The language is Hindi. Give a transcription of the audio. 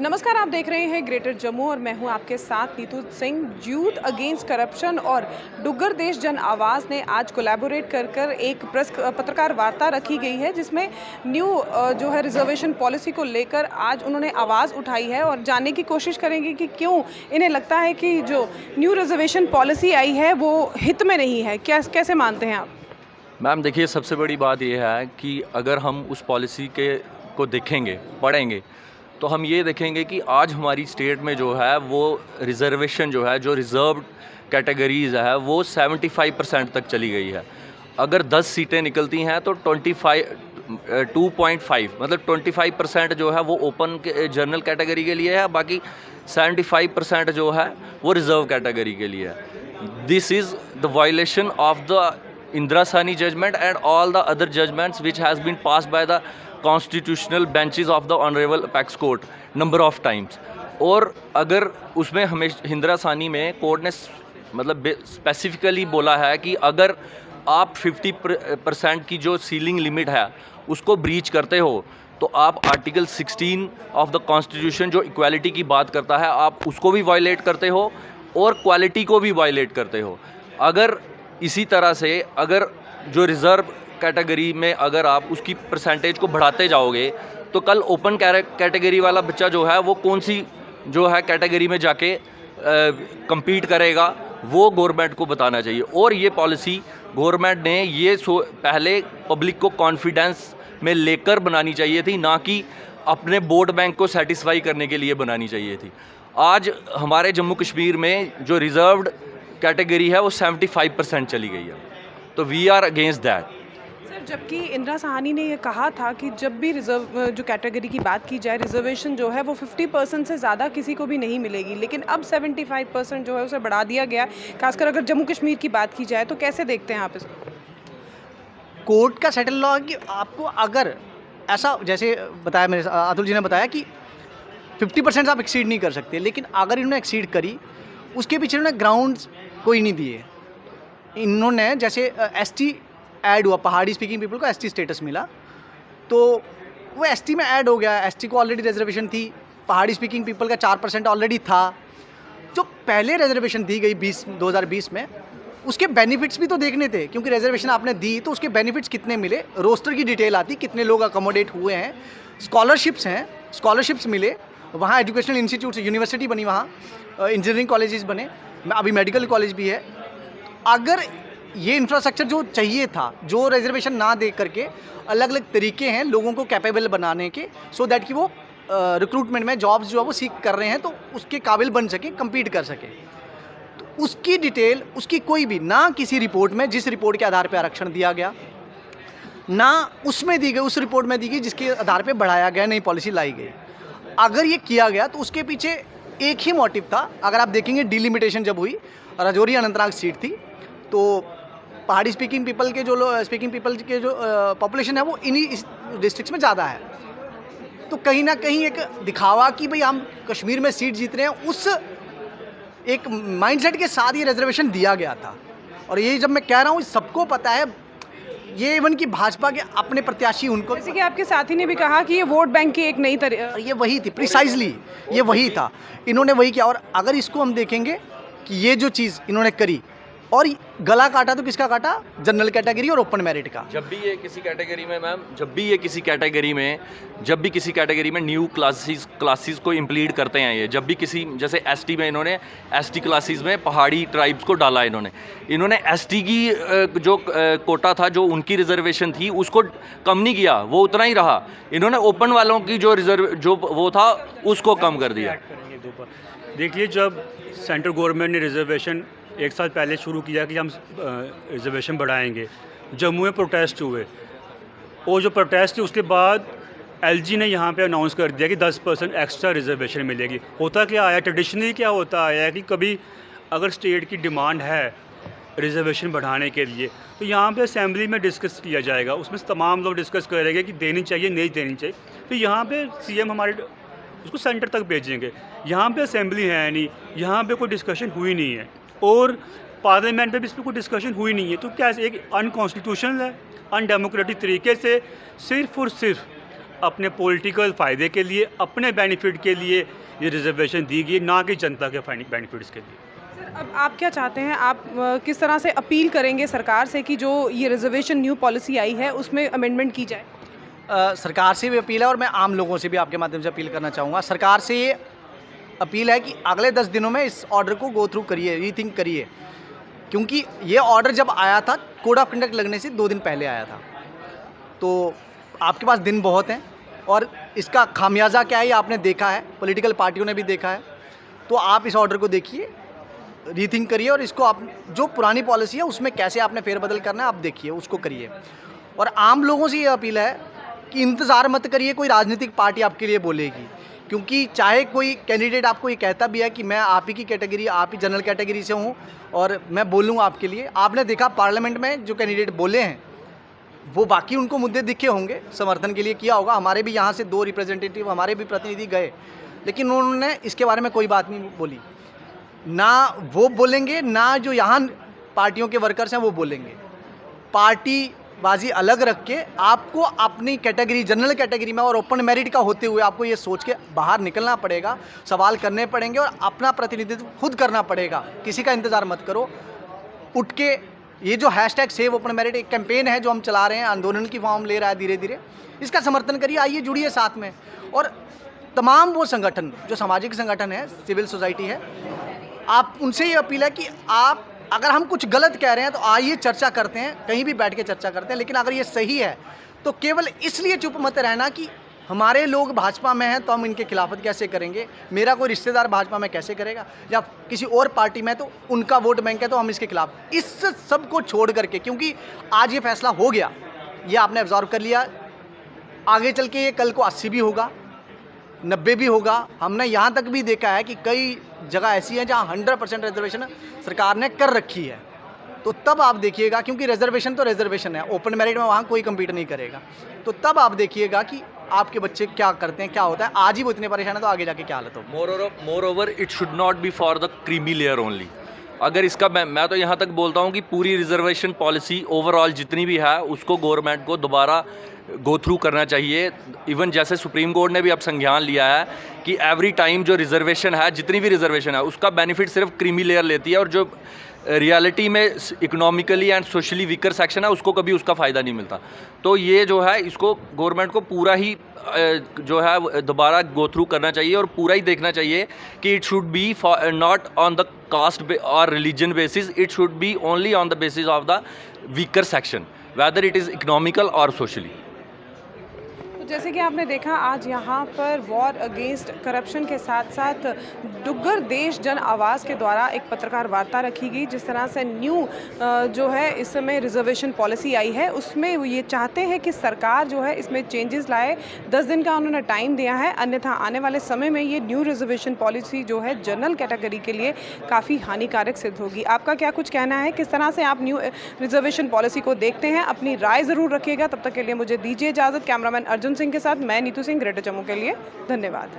नमस्कार, आप देख रहे हैं ग्रेटर जम्मू और मैं हूं आपके साथ Neetu Singh. Youth against corruption और डुग्गर देश जन आवाज़ ने आज कोलैबोरेट कर एक पत्रकार वार्ता रखी गई है, जिसमें न्यू जो है रिजर्वेशन पॉलिसी को लेकर आज उन्होंने आवाज़ उठाई है और जानने की कोशिश करेंगे कि क्यों इन्हें लगता है कि जो न्यू रिजर्वेशन पॉलिसी आई है वो हित में नहीं है। कैसे मानते हैं आप? मैम देखिए, सबसे बड़ी बात यह है कि अगर हम उस पॉलिसी को देखेंगे, पढ़ेंगे, तो हम ये देखेंगे कि आज हमारी स्टेट में जो है वो रिज़र्वेशन जो है, जो रिज़र्व्ड कैटेगरीज़ है, वो 75% तक चली गई है। अगर 10 सीटें निकलती हैं तो 2.5 मतलब 25% जो है वो ओपन के जनरल कैटेगरी के लिए है, बाकी 75% जो है वो रिज़र्व कैटेगरी के लिए है। This is the violation of the Indira Sahni judgment and all the other judgments which has been passed by the constitutional benches of the Honorable Apex Court number of times। और अगर उसमें हमें इंदिरा साहनी में कोर्ट ने मतलब स्पेसिफिकली बोला है कि अगर आप 50% की जो सीलिंग लिमिट है उसको ब्रीच करते हो तो आप आर्टिकल 16 ऑफ द कॉन्स्टिट्यूशन जो इक्वालिटी की बात करता है, आप उसको भी वायलेट करते हो और क्वालिटी को भी वायलेट करते हो। अगर इसी तरह से अगर जो रिज़र्व कैटेगरी में अगर आप उसकी परसेंटेज को बढ़ाते जाओगे तो कल ओपन कैटेगरी वाला बच्चा जो है वो कौन सी जो है कैटेगरी में जाके compete करेगा, वो गवर्नमेंट को बताना चाहिए। और ये पॉलिसी गवर्नमेंट ने ये पहले पब्लिक को कॉन्फिडेंस में लेकर बनानी चाहिए थी, ना कि अपने वोट बैंक को सेटिस्फाई करने के लिए बनानी चाहिए थी। आज हमारे जम्मू कश्मीर में जो रिज़र्व्ड कैटेगरी है वो 75% चली गई है, तो we are against that. Sir, जबकि इंदिरा साहनी ने ये कहा था कि जब भी रिजर्व जो कैटेगरी की बात की जाए, रिजर्वेशन जो है वो 50% से ज़्यादा किसी को भी नहीं मिलेगी, लेकिन अब 75% जो है उसे बढ़ा दिया गया। खासकर अगर जम्मू कश्मीर की बात की जाए तो कैसे देखते हैं आप इसको? कोर्ट का सेटल लॉ कि आपको अगर ऐसा जैसे बताया मेरे अतुल जी ने बताया कि 50% आप एक्सीड नहीं कर सकते, लेकिन अगर इन्होंने एक्सीड करी उसके पीछे इन्होंने ग्राउंड्स कोई नहीं दिए। इन्होंने जैसे एसटी ऐड हुआ, पहाड़ी स्पीकिंग पीपल को एसटी स्टेटस मिला, तो वो एसटी में ऐड हो गया। एसटी को ऑलरेडी रिजर्वेशन थी, पहाड़ी स्पीकिंग पीपल का 4% ऑलरेडी था। जो पहले रिजर्वेशन दी गई 2020 में, उसके बेनिफिट्स भी तो देखने थे, क्योंकि रिजर्वेशन आपने दी तो उसके बेनिफिट्स कितने मिले, रोस्टर की डिटेल आती, कितने लोग अकोमोडेट हुए हैं, स्कॉलरशिप्स हैं, स्कॉलरशिप्स मिले, वहाँ एजुकेशनल इंस्टीट्यूट यूनिवर्सिटी बनी, वहाँ इंजीनियरिंग कॉलेजेस बने, अभी मेडिकल कॉलेज भी है। अगर ये इंफ्रास्ट्रक्चर जो चाहिए था, जो रिजर्वेशन ना दे करके अलग अलग तरीके हैं लोगों को कैपेबल बनाने के, सो दैट कि वो रिक्रूटमेंट में जॉब्स जो है वो सीख कर रहे हैं तो उसके काबिल बन सके, कम्पीट कर सके, तो उसकी डिटेल उसकी कोई भी ना किसी रिपोर्ट में, जिस रिपोर्ट के आधार पर आरक्षण दिया गया, ना उसमें दी गई, उस रिपोर्ट में दी गई जिसके आधार पर बढ़ाया गया, नई पॉलिसी लाई गई। अगर ये किया गया तो उसके पीछे एक ही मोटिव था। अगर आप देखेंगे डिलिमिटेशन जब हुई, राजौरी अनंतनाग सीट थी, तो पहाड़ी स्पीकिंग पीपल के जो पॉपुलेशन है वो इन्हीं डिस्ट्रिक्ट्स में ज़्यादा है, तो कहीं ना कहीं एक दिखावा कि भाई हम कश्मीर में सीट जीत रहे हैं, उस एक माइंडसेट के साथ ये रिजर्वेशन दिया गया था। और ये जब मैं कह रहा हूँ सबको पता है, ये इवन कि भाजपा के अपने प्रत्याशी उनको, जैसे कि आपके साथी ने भी कहा कि ये वोट बैंक की एक नई ये वही थी, प्रिसाइजली ये वही था, इन्होंने वही किया। और अगर इसको हम देखेंगे कि ये जो चीज़ इन्होंने करी, और गला काटा तो किसका काटा? जनरल कैटेगरी और ओपन मेरिट का। जब भी ये किसी कैटेगरी में मैम, जब भी किसी कैटेगरी में न्यू क्लासेस को इम्प्लीड करते हैं, ये जब भी किसी, जैसे एसटी में इन्होंने एसटी क्लासेस में पहाड़ी ट्राइब्स को डाला, इन्होंने एसटी की जो कोटा था, जो उनकी रिजर्वेशन थी, उसको कम नहीं किया, वो उतना ही रहा। इन्होंने ओपन वालों की जो वो था उसको कम कर दिया। देखिए, जब सेंट्रल गवर्नमेंट ने रिजर्वेशन एक साल पहले शुरू किया कि हम रिजर्वेशन बढ़ाएंगे, जम्मू में प्रोटेस्ट हुए, और जो प्रोटेस्ट थी उसके बाद एलजी ने यहाँ पे अनाउंस कर दिया कि 10% एक्स्ट्रा रिजर्वेशन मिलेगी। होता क्या आया, ट्रेडिशनली क्या होता आया है कि कभी अगर स्टेट की डिमांड है रिजर्वेशन बढ़ाने के लिए, तो यहाँ पे असेंबली में डिस्कस किया जाएगा, उसमें तमाम लोग डिस्कस करेंगे कि देनी चाहिए नहीं देनी चाहिए, तो यहाँ पे सीएम हमारे उसको सेंटर तक भेजेंगे। यहाँ पे असेंबली है नहीं, यहाँ पे कोई डिस्कशन हुई नहीं है, और पार्लियामेंट में भी इस पर कोई डिस्कशन हुई नहीं है, तो क्या एक अनकॉन्स्टिट्यूशनल है, अनडेमोक्रेटिक तरीके से सिर्फ और सिर्फ अपने पॉलिटिकल फ़ायदे के लिए, अपने बेनिफिट के लिए ये रिजर्वेशन दी गई, ना कि जनता के बेनिफिट्स के लिए। सर, अब आप क्या चाहते हैं, आप किस तरह से अपील करेंगे सरकार से कि जो ये रिजर्वेशन न्यू पॉलिसी आई है उसमें अमेंडमेंट की जाए? सरकार से भी अपील है और मैं आम लोगों से भी आपके माध्यम से अपील करना चाहूँगा। सरकार से ये अपील है कि अगले 10 दिनों में इस ऑर्डर को गो थ्रू करिए, रीथिंक करिए, क्योंकि ये ऑर्डर जब आया था कोड ऑफ कंडक्ट लगने से 2 दिन पहले आया था। तो आपके पास दिन बहुत हैं और इसका खामियाजा क्या है ये आपने देखा है, पॉलिटिकल पार्टियों ने भी देखा है। तो आप इस ऑर्डर को देखिए, रीथिंक करिए और इसको आप जो पुरानी पॉलिसी है उसमें कैसे आपने फेरबदल करना है आप देखिए, उसको करिए। और आम लोगों से ये अपील है कि इंतज़ार मत करिए कोई राजनीतिक पार्टी आपके लिए बोलेगी, क्योंकि चाहे कोई कैंडिडेट आपको ये कहता भी है कि मैं आप ही की कैटेगरी, आप ही जनरल कैटेगरी से हूँ और मैं बोलूँगा आपके लिए, आपने देखा पार्लियामेंट में जो कैंडिडेट बोले हैं वो बाकी उनको मुद्दे दिखे होंगे, समर्थन के लिए किया होगा। हमारे भी यहाँ से 2 रिप्रेजेंटेटिव, हमारे भी प्रतिनिधि गए, लेकिन उन्होंने इसके बारे में कोई बात नहीं बोली। ना वो बोलेंगे, ना जो यहाँ पार्टियों के वर्कर्स हैं वो बोलेंगे। पार्टी बाजी अलग रख के आपको अपनी कैटेगरी, जनरल कैटेगरी में और ओपन मेरिट का होते हुए आपको ये सोच के बाहर निकलना पड़ेगा, सवाल करने पड़ेंगे और अपना प्रतिनिधित्व खुद करना पड़ेगा। किसी का इंतज़ार मत करो, उठ के ये जो हैशटैग सेव ओपन मेरिट एक कैंपेन है जो हम चला रहे हैं, आंदोलन की फॉर्म ले रहा है धीरे धीरे, इसका समर्थन करिए, आइए जुड़िए साथ में। और तमाम वो संगठन जो सामाजिक संगठन है, सिविल सोसाइटी है, आप उनसे ये अपील है कि आप अगर हम कुछ गलत कह रहे हैं तो आइए चर्चा करते हैं, कहीं भी बैठ के चर्चा करते हैं, लेकिन अगर ये सही है तो केवल इसलिए चुप मत रहना कि हमारे लोग भाजपा में हैं तो हम इनके खिलाफत कैसे करेंगे, मेरा कोई रिश्तेदार भाजपा में कैसे करेगा, या किसी और पार्टी में तो उनका वोट बैंक है तो हम इसके खिलाफ। इस सब को छोड़ करके, क्योंकि आज ये फैसला हो गया, ये आपने ऑब्जर्व कर लिया, आगे चल के ये कल को 80 भी होगा, 90 भी होगा। हमने यहाँ तक भी देखा है कि कई जगह ऐसी हैं जहाँ 100% रिजर्वेशन सरकार ने कर रखी है। तो तब आप देखिएगा, क्योंकि रिजर्वेशन तो रिजर्वेशन है, ओपन मेरिट में वहाँ कोई कम्पीट नहीं करेगा, तो तब आप देखिएगा कि आपके बच्चे क्या करते हैं, क्या होता है। आज ही वो इतने परेशान है तो आगे जाके क्या हालत होगी। More over it should not be for the creamy layer only. अगर इसका मैं तो यहाँ तक बोलता हूँ कि पूरी रिजर्वेशन पॉलिसी ओवरऑल जितनी भी है उसको गवर्नमेंट को दोबारा गो थ्रू करना चाहिए। इवन जैसे सुप्रीम कोर्ट ने भी अब संज्ञान लिया है कि एवरी टाइम जो रिजर्वेशन है, जितनी भी रिजर्वेशन है, उसका बेनिफिट सिर्फ क्रीमी लेयर लेती है और जो रियलिटी में economically and socially weaker section है उसको कभी उसका फ़ायदा नहीं मिलता। तो ये जो है इसको गवर्नमेंट को पूरा ही जो है दोबारा गो थ्रू करना चाहिए और पूरा ही देखना चाहिए कि it should be not on the caste और religion basis, it should be only on the basis of the weaker section, whether it is economical और सोशली। जैसे कि आपने देखा आज यहाँ पर वॉर अगेंस्ट करप्शन के साथ साथ डुग्गर देश जन आवाज़ के द्वारा एक पत्रकार वार्ता रखी गई। जिस तरह से न्यू जो है इस समय रिजर्वेशन पॉलिसी आई है उसमें वो ये चाहते हैं कि सरकार जो है इसमें चेंजेस लाए। 10 दिन का उन्होंने टाइम दिया है, अन्यथा आने वाले समय में ये न्यू रिजर्वेशन पॉलिसी जो है जनरल कैटेगरी के लिए काफ़ी हानिकारक सिद्ध होगी। आपका क्या कुछ कहना है, किस तरह से आप न्यू रिजर्वेशन पॉलिसी को देखते हैं? अपनी राय ज़रूर रखिएगा। तब तक के लिए मुझे दीजिए इजाज़त। कैमरामैन अर्जुन सिंह के साथ मैं नीतू सिंह, ग्रेटर जम्मू के लिए। धन्यवाद।